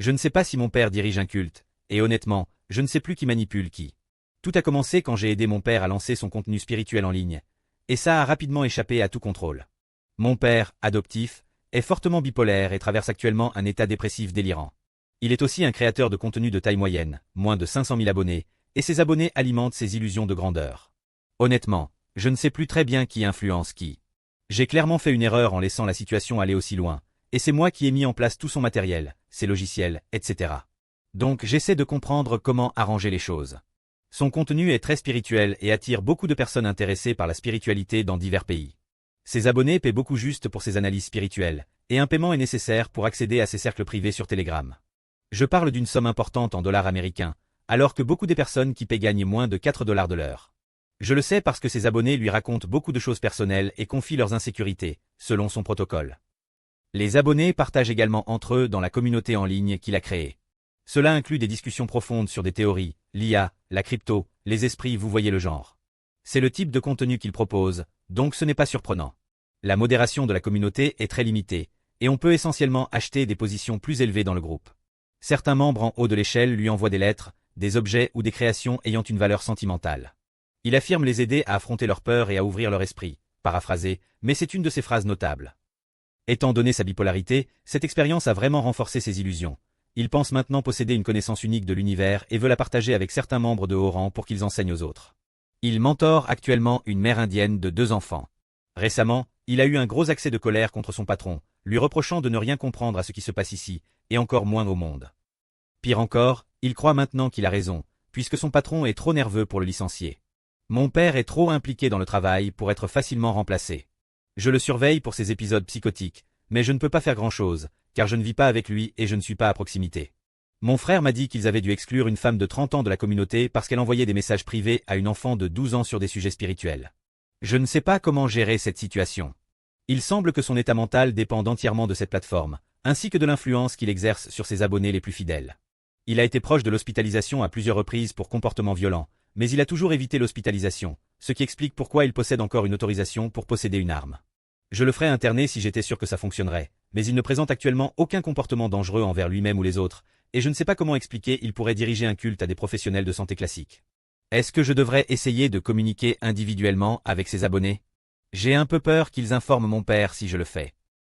Je ne sais pas si mon père dirige un culte, et honnêtement, je ne sais plus qui manipule qui. Tout a commencé quand j'ai aidé mon père à lancer son contenu spirituel en ligne, et ça a rapidement échappé à tout contrôle. Mon père, adoptif, est fortement bipolaire et traverse actuellement un état dépressif délirant. Il est aussi un créateur de contenu de taille moyenne, moins de 500 000 abonnés, et ses abonnés alimentent ses illusions de grandeur. Honnêtement, je ne sais plus très bien qui influence qui. J'ai clairement fait une erreur en laissant la situation aller aussi loin, et c'est moi qui ai mis en place tout son matériel, ses logiciels, etc. Donc j'essaie de comprendre comment arranger les choses. Son contenu est très spirituel et attire beaucoup de personnes intéressées par la spiritualité dans divers pays. Ses abonnés paient beaucoup juste pour ses analyses spirituelles, et un paiement est nécessaire pour accéder à ses cercles privés sur Telegram. Je parle d'une somme importante en dollars américains, alors que beaucoup des personnes qui paient gagnent moins de 4 dollars de l'heure. Je le sais parce que ses abonnés lui racontent beaucoup de choses personnelles et confient leurs insécurités, selon son protocole. Les abonnés partagent également entre eux dans la communauté en ligne qu'il a créée. Cela inclut des discussions profondes sur des théories, l'IA, la crypto, les esprits, vous voyez le genre. C'est le type de contenu qu'il propose, donc ce n'est pas surprenant. La modération de la communauté est très limitée, et on peut essentiellement acheter des positions plus élevées dans le groupe. Certains membres en haut de l'échelle lui envoient des lettres, des objets ou des créations ayant une valeur sentimentale. Il affirme les aider à affronter leur peur et à ouvrir leur esprit, paraphrasé, mais c'est une de ses phrases notables. Étant donné sa bipolarité, cette expérience a vraiment renforcé ses illusions. Il pense maintenant posséder une connaissance unique de l'univers et veut la partager avec certains membres de haut rang pour qu'ils enseignent aux autres. Il mentore actuellement une mère indienne de 2 enfants. Récemment, il a eu un gros accès de colère contre son patron, lui reprochant de ne rien comprendre à ce qui se passe ici, et encore moins au monde. Pire encore, il croit maintenant qu'il a raison, puisque son patron est trop nerveux pour le licencier. Mon père est trop impliqué dans le travail pour être facilement remplacé. Je le surveille pour ses épisodes psychotiques, mais je ne peux pas faire grand-chose, car je ne vis pas avec lui et je ne suis pas à proximité. Mon frère m'a dit qu'ils avaient dû exclure une femme de 30 ans de la communauté parce qu'elle envoyait des messages privés à une enfant de 12 ans sur des sujets spirituels. Je ne sais pas comment gérer cette situation. Il semble que son état mental dépende entièrement de cette plateforme, ainsi que de l'influence qu'il exerce sur ses abonnés les plus fidèles. Il a été proche de l'hospitalisation à plusieurs reprises pour comportements violents, mais il a toujours évité l'hospitalisation, ce qui explique pourquoi il possède encore une autorisation pour posséder une arme. Je le ferais interner si j'étais sûr que ça fonctionnerait, mais il ne présente actuellement aucun comportement dangereux envers lui-même ou les autres, et je ne sais pas comment expliquer il pourrait diriger un culte à des professionnels de santé classiques. Est-ce que je devrais essayer de communiquer individuellement avec ses abonnés? J'ai un peu peur qu'ils informent mon père si je le fais.